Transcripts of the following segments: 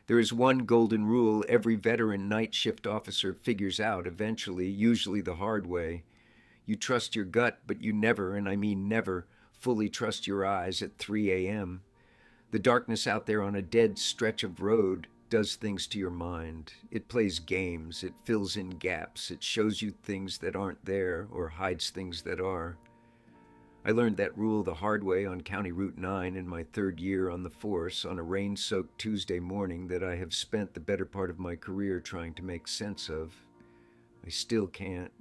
There is one golden rule every veteran night shift officer figures out eventually, usually the hard way. You trust your gut, but you never, and I mean never, fully trust your eyes at 3 a.m. The darkness out there on a dead stretch of road does things to your mind. It plays games, it fills in gaps, it shows you things that aren't there or hides things that are. I learned that rule the hard way on County Route 9 in my third year on the force on a rain soaked Tuesday morning that I have spent the better part of my career trying to make sense of. I still can't.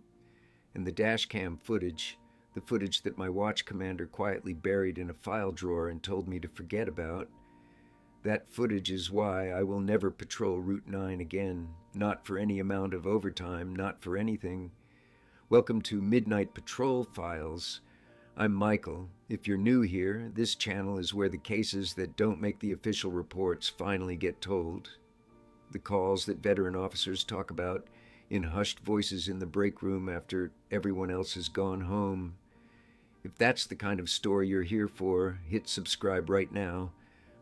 And the dashcam footage, the footage that my watch commander quietly buried in a file drawer and told me to forget about, that footage is why I will never patrol Route 9 again. Not for any amount of overtime, not for anything. Welcome to Midnight Patrol Files. I'm Michael. If you're new here, this channel is where the cases that don't make the official reports finally get told. The calls that veteran officers talk about in hushed voices in the break room after everyone else has gone home. If that's the kind of story you're here for, hit subscribe right now,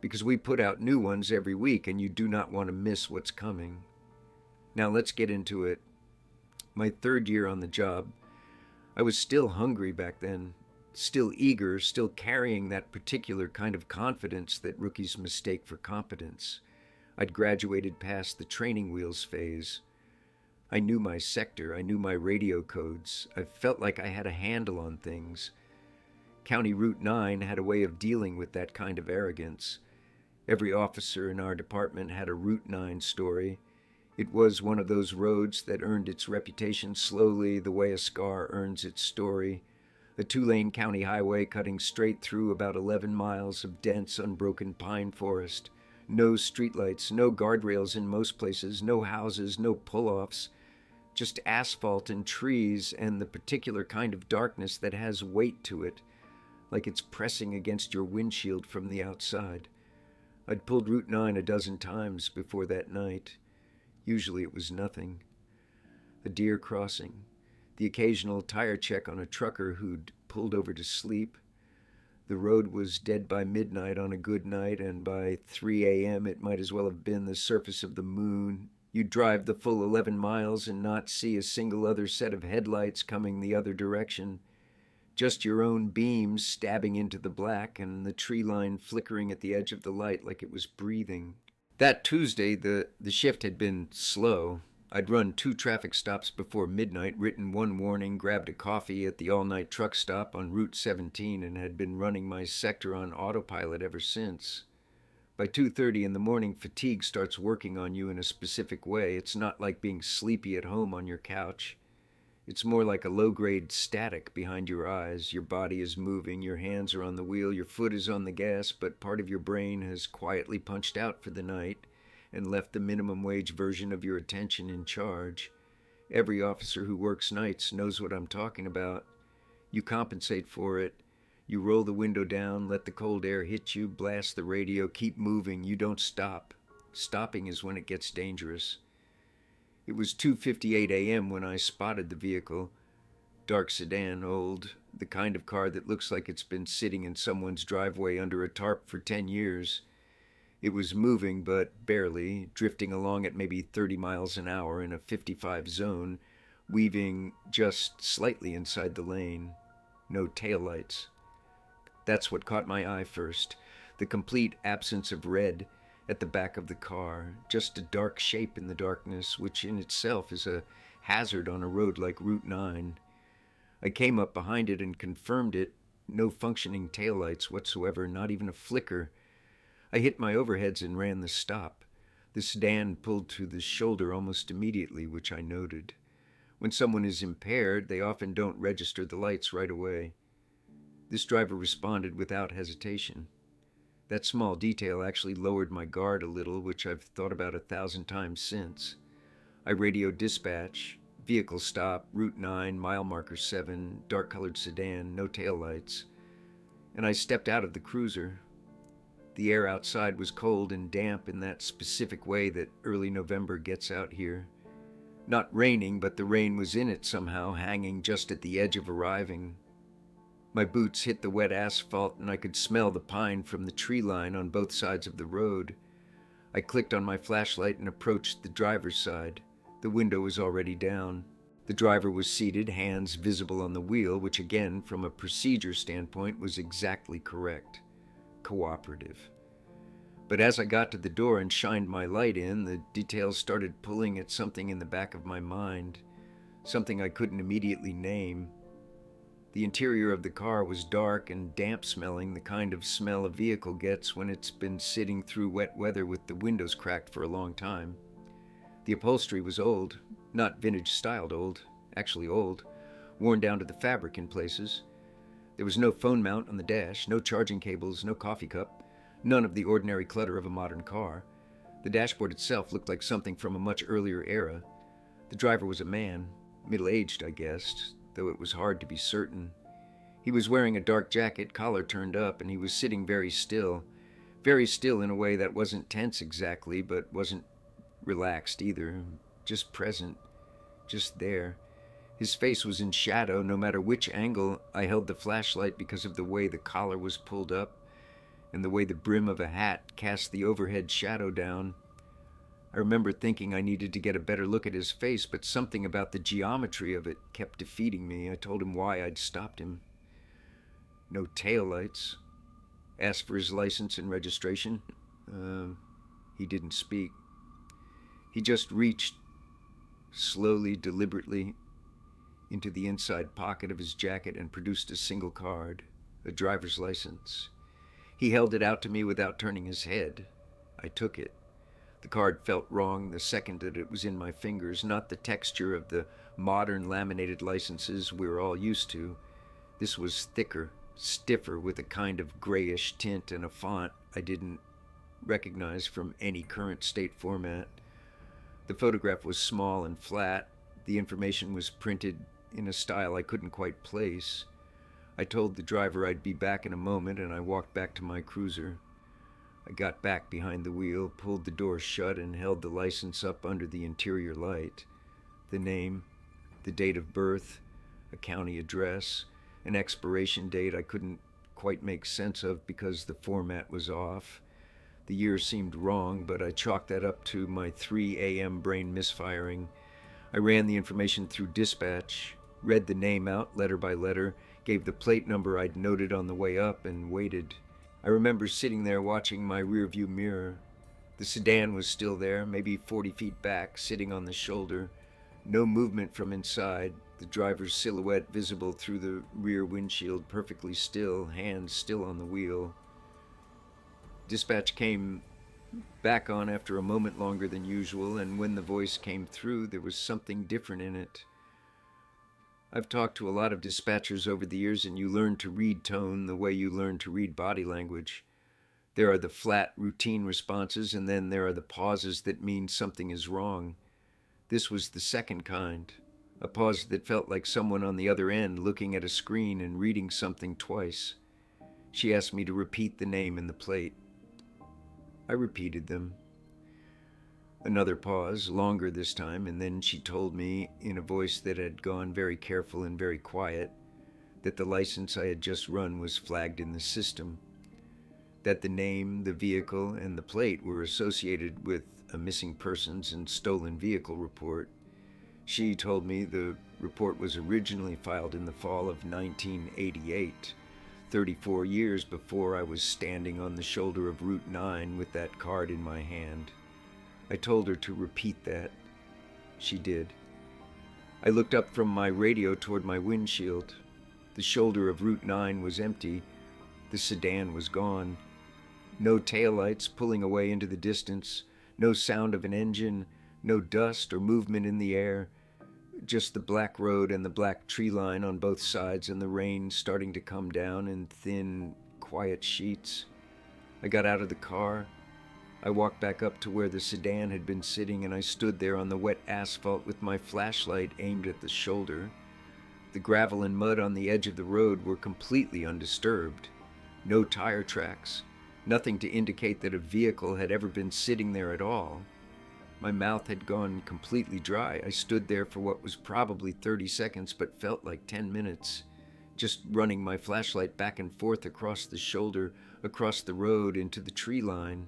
because we put out new ones every week and you do not want to miss what's coming. Now let's get into it. My third year on the job, I was still hungry back then. Still eager, still carrying that particular kind of confidence that rookies mistake for competence. I'd graduated past the training wheels phase. I knew my sector, I knew my radio codes. I felt like I had a handle on things. County Route 9 had a way of dealing with that kind of arrogance. Every officer in our department had a Route 9 story. It was one of those roads that earned its reputation slowly, the way a scar earns its story. A two-lane county highway cutting straight through about 11 miles of dense, unbroken pine forest. No streetlights, no guardrails in most places, no houses, no pull-offs. Just asphalt and trees and the particular kind of darkness that has weight to it, like it's pressing against your windshield from the outside. I'd pulled Route 9 a dozen times before that night. Usually it was nothing. A deer crossing. The occasional tire check on a trucker who'd pulled over to sleep. The road was dead by midnight on a good night, and by 3 a.m. it might as well have been the surface of the moon. You'd drive the full 11 miles and not see a single other set of headlights coming the other direction. Just your own beams stabbing into the black and the tree line flickering at the edge of the light like it was breathing. That Tuesday, the shift had been slow. I'd run 2 traffic stops before midnight, written 1 warning, grabbed a coffee at the all-night truck stop on Route 17, and had been running my sector on autopilot ever since. By 2:30 in the morning, fatigue starts working on you in a specific way. It's not like being sleepy at home on your couch. It's more like a low-grade static behind your eyes. Your body is moving, your hands are on the wheel, your foot is on the gas, but part of your brain has quietly punched out for the night and left the minimum wage version of your attention in charge. Every officer who works nights knows what I'm talking about. You compensate for it. You roll the window down, let the cold air hit you, blast the radio, keep moving. You don't stop. Stopping is when it gets dangerous. It was 2:58 a.m. when I spotted the vehicle. Dark sedan, old, the kind of car that looks like it's been sitting in someone's driveway under a tarp for 10 years. It was moving, but barely, drifting along at maybe 30 miles an hour in a 55 zone, weaving just slightly inside the lane. No taillights. That's what caught my eye first. The complete absence of red at the back of the car. Just a dark shape in the darkness, which in itself is a hazard on a road like Route 9. I came up behind it and confirmed it. No functioning taillights whatsoever, not even a flicker. I hit my overheads and ran the stop. The sedan pulled to the shoulder almost immediately, which I noted. When someone is impaired, they often don't register the lights right away. This driver responded without hesitation. That small detail actually lowered my guard a little, which I've thought about 1,000 times since. I radioed dispatch, vehicle stop, Route 9, mile marker 7, dark-colored sedan, no taillights. And I stepped out of the cruiser. The air outside was cold and damp in that specific way that early November gets out here. Not raining, but the rain was in it somehow, hanging just at the edge of arriving. My boots hit the wet asphalt and I could smell the pine from the tree line on both sides of the road. I clicked on my flashlight and approached the driver's side. The window was already down. The driver was seated, hands visible on the wheel, which again, from a procedure standpoint, was exactly correct. Cooperative. But as I got to the door and shined my light in, the details started pulling at something in the back of my mind, something I couldn't immediately name. The interior of the car was dark and damp-smelling, the kind of smell a vehicle gets when it's been sitting through wet weather with the windows cracked for a long time. The upholstery was old, not vintage-styled old, actually old, worn down to the fabric in places. There was no phone mount on the dash, no charging cables, no coffee cup, none of the ordinary clutter of a modern car. The dashboard itself looked like something from a much earlier era. The driver was a man, middle-aged, I guessed, though it was hard to be certain. He was wearing a dark jacket, collar turned up, and he was sitting very still in a way that wasn't tense exactly, but wasn't relaxed either, just present, just there. His face was in shadow no matter which angle I held the flashlight because of the way the collar was pulled up and the way the brim of a hat cast the overhead shadow down. I remember thinking I needed to get a better look at his face, but something about the geometry of it kept defeating me. I told him why I'd stopped him. No taillights. Asked for his license and registration. He didn't speak. He just reached, slowly, deliberately, into the inside pocket of his jacket and produced a single card, a driver's license. He held it out to me without turning his head. I took it. The card felt wrong the second that it was in my fingers, not the texture of the modern laminated licenses we're all used to. This was thicker, stiffer, with a kind of grayish tint and a font I didn't recognize from any current state format. The photograph was small and flat. The information was printed in a style I couldn't quite place. I told the driver I'd be back in a moment, and I walked back to my cruiser. I got back behind the wheel, pulled the door shut, and held the license up under the interior light. The name, the date of birth, a county address, an expiration date I couldn't quite make sense of because the format was off. The year seemed wrong, but I chalked that up to my 3 a.m. brain misfiring. I ran the information through dispatch, read the name out letter by letter, gave the plate number I'd noted on the way up, and waited. I remember sitting there watching my rearview mirror. The sedan was still there, maybe 40 feet back, sitting on the shoulder. No movement from inside, the driver's silhouette visible through the rear windshield, perfectly still, hands still on the wheel. Dispatch came back on after a moment longer than usual, and when the voice came through, there was something different in it. I've talked to a lot of dispatchers over the years, and you learn to read tone the way you learn to read body language. There are the flat, routine responses, and then there are the pauses that mean something is wrong. This was the second kind, a pause that felt like someone on the other end looking at a screen and reading something twice. She asked me to repeat the name and the plate. I repeated them. Another pause, longer this time, and then she told me, in a voice that had gone very careful and very quiet, that the license I had just run was flagged in the system, that the name, the vehicle, and the plate were associated with a missing persons and stolen vehicle report. She told me the report was originally filed in the fall of 1988, 34 years before I was standing on the shoulder of Route 9 with that card in my hand. I told her to repeat that. She did. I looked up from my radio toward my windshield. The shoulder of Route 9 was empty. The sedan was gone. No taillights pulling away into the distance. No sound of an engine. No dust or movement in the air. Just the black road and the black tree line on both sides, and the rain starting to come down in thin, quiet sheets. I got out of the car. I walked back up to where the sedan had been sitting, and I stood there on the wet asphalt with my flashlight aimed at the shoulder. The gravel and mud on the edge of the road were completely undisturbed. No tire tracks, nothing to indicate that a vehicle had ever been sitting there at all. My mouth had gone completely dry. I stood there for what was probably 30 seconds, but felt like 10 minutes, just running my flashlight back and forth across the shoulder, across the road, into the tree line.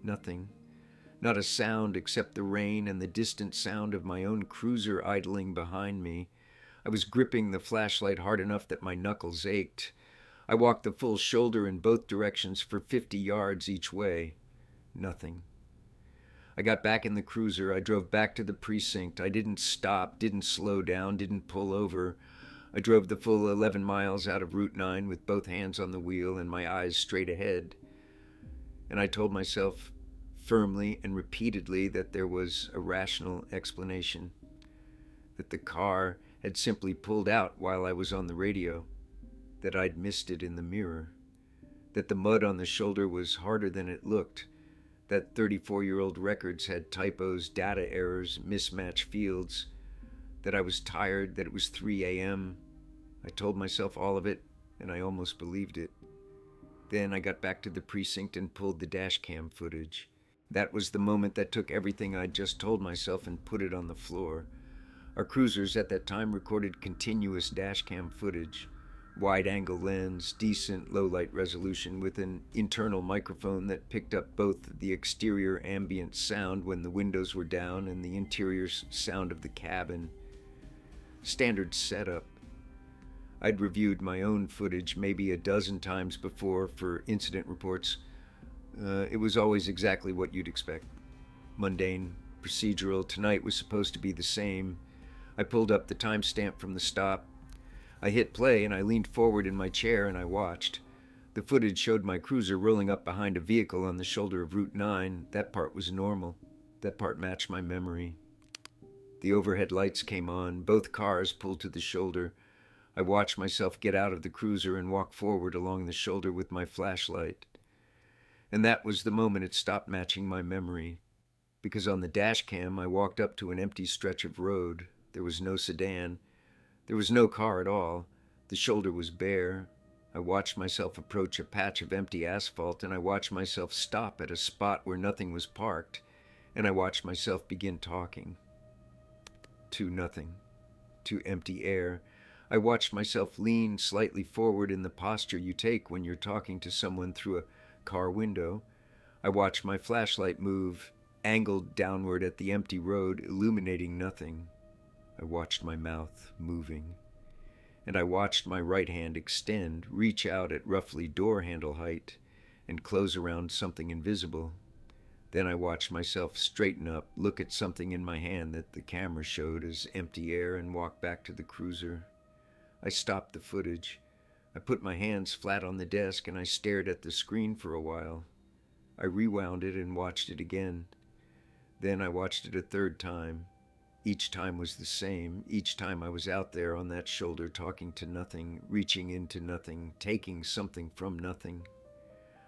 Nothing. Not a sound except the rain and the distant sound of my own cruiser idling behind me. I was gripping the flashlight hard enough that my knuckles ached. I walked the full shoulder in both directions for 50 yards each way. Nothing. I got back in the cruiser. I drove back to the precinct. I didn't stop, didn't slow down, didn't pull over. I drove the full 11 miles out of Route 9 with both hands on the wheel and my eyes straight ahead. And I told myself firmly and repeatedly that there was a rational explanation, that the car had simply pulled out while I was on the radio, that I'd missed it in the mirror, that the mud on the shoulder was harder than it looked, that 34-year-old records had typos, data errors, mismatched fields, that I was tired, that it was 3 a.m. I told myself all of it, and I almost believed it. Then I got back to the precinct and pulled the Dashcam footage. That was the moment that took everything I'd just told myself and put it on the floor. Our cruisers at that time recorded continuous Dashcam footage, wide-angle lens, decent low-light resolution with an internal microphone that picked up both the exterior ambient sound when the windows were down and the interior sound of the cabin. Standard setup. I'd reviewed my own footage maybe a dozen times before for incident reports. It was always exactly what you'd expect. Mundane, procedural. Tonight was supposed to be the same. I pulled up the timestamp from the stop. I hit play and I leaned forward in my chair and I watched. The footage showed my cruiser rolling up behind a vehicle on the shoulder of Route 9. That part was normal. That part matched my memory. The overhead lights came on. Both cars pulled to the shoulder. I watched myself get out of the cruiser and walk forward along the shoulder with my flashlight. And that was the moment it stopped matching my memory. Because on the dash cam, I walked up to an empty stretch of road. There was no sedan. There was no car at all. The shoulder was bare. I watched myself approach a patch of empty asphalt, and I watched myself stop at a spot where nothing was parked, and I watched myself begin talking. To nothing. To empty air. I watched myself lean slightly forward in the posture you take when you're talking to someone through a car window. I watched my flashlight move, angled downward at the empty road, illuminating nothing. I watched my mouth moving. And I watched my right hand extend, reach out at roughly door handle height, and close around something invisible. Then I watched myself straighten up, look at something in my hand that the camera showed as empty air, and walk back to the cruiser. I stopped the footage. I put my hands flat on the desk and I stared at the screen for a while. I rewound it and watched it again. Then I watched it a third time. Each time was the same. Each time I was out there on that shoulder talking to nothing, reaching into nothing, taking something from nothing.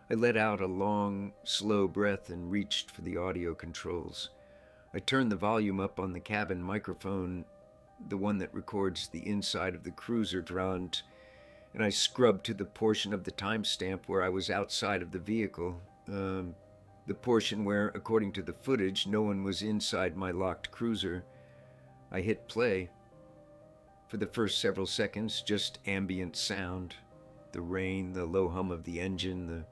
I let out a long, slow breath and reached for the audio controls. I turned the volume up on the cabin microphone, the one that records the inside of the cruiser, drowned, and I scrubbed to the portion of the timestamp where I was outside of the vehicle. The portion where, according to the footage, no one was inside my locked cruiser. I hit play. For the first several seconds, just ambient sound. The rain, the low hum of the engine, the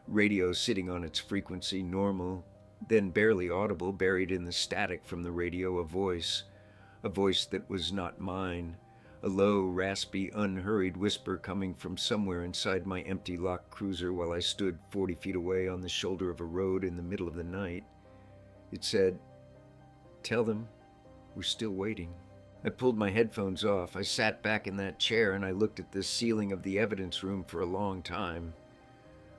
radio sitting on its frequency, normal. Then barely audible, buried in the static from the radio, a voice that was not mine. A low, raspy, unhurried whisper coming from somewhere inside my empty locked cruiser while I stood 40 feet away on the shoulder of a road in the middle of the night. It said, "Tell them we're still waiting." I pulled my headphones off. I sat back in that chair and I looked at the ceiling of the evidence room for a long time.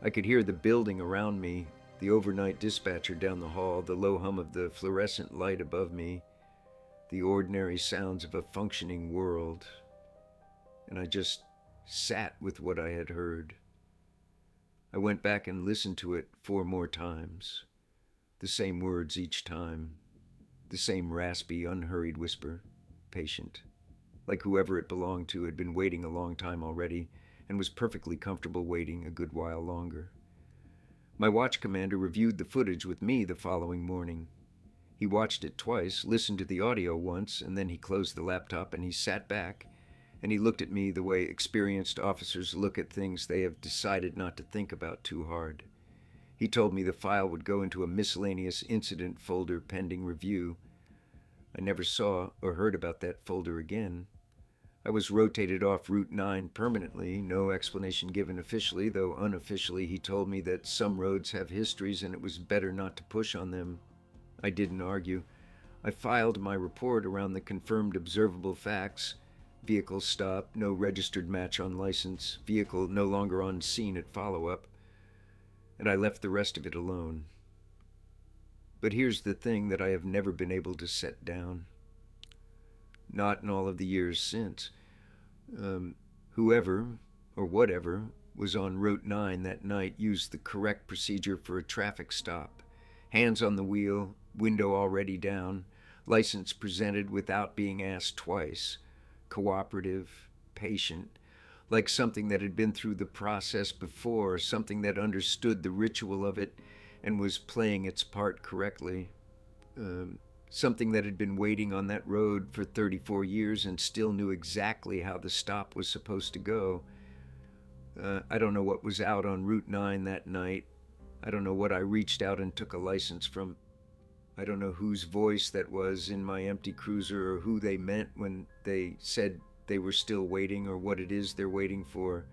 I could hear the building around me, the overnight dispatcher down the hall, the low hum of the fluorescent light above me, the ordinary sounds of a functioning world. And I just sat with what I had heard. I went back and listened to it 4 more times. The same words each time. The same raspy, unhurried whisper. Patient. Like whoever it belonged to had been waiting a long time already and was perfectly comfortable waiting a good while longer. My watch commander reviewed the footage with me the following morning. He watched it twice, listened to the audio once, and then he closed the laptop and he sat back and he looked at me the way experienced officers look at things they have decided not to think about too hard. He told me the file would go into a miscellaneous incident folder pending review. I never saw or heard about that folder again. I was rotated off Route 9 permanently, no explanation given officially, though unofficially he told me that some roads have histories and it was better not to push on them. I didn't argue. I filed my report around the confirmed observable facts. Vehicle stop, no registered match on license, vehicle no longer on scene at follow-up, and I left the rest of it alone. But here's the thing that I have never been able to set down. Not in all of the years since. Whoever, or whatever, was on Route 9 that night used the correct procedure for a traffic stop. Hands on the wheel, window already down, license presented without being asked twice. Cooperative, patient, like something that had been through the process before, something that understood the ritual of it and was playing its part correctly. Something that had been waiting on that road for 34 years and still knew exactly how the stop was supposed to go. I don't know what was out on Route 9 that night. I don't know what I reached out and took a license from. I don't know whose voice that was in my empty cruiser or who they meant when they said they were still waiting or what it is they're waiting for.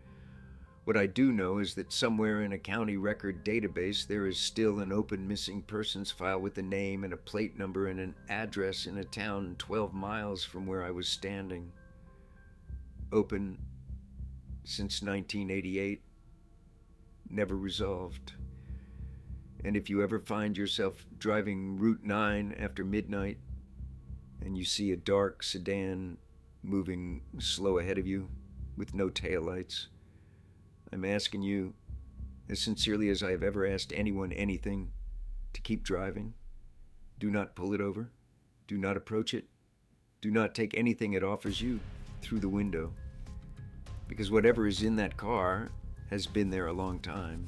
What I do know is that somewhere in a county record database there is still an open missing persons file with a name and a plate number and an address in a town 12 miles from where I was standing. Open since 1988. Never resolved. And if you ever find yourself driving Route 9 after midnight and you see a dark sedan moving slow ahead of you with no taillights, I'm asking you, as sincerely as I have ever asked anyone anything, to keep driving. Do not pull it over. Do not approach it. Do not take anything it offers you through the window. Because whatever is in that car has been there a long time.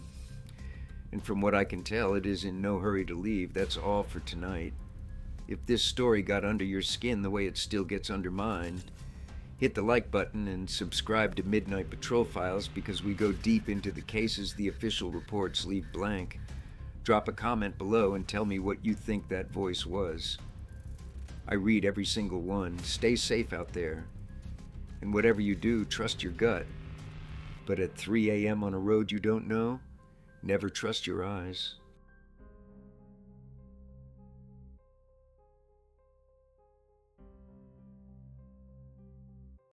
And from what I can tell, it is in no hurry to leave. That's all for tonight. If this story got under your skin the way it still gets under mine, hit the like button and subscribe to Midnight Patrol Files because we go deep into the cases the official reports leave blank. Drop a comment below and tell me what you think that voice was. I read every single one. Stay safe out there. And whatever you do, trust your gut. But at 3 a.m. on a road you don't know, never trust your eyes.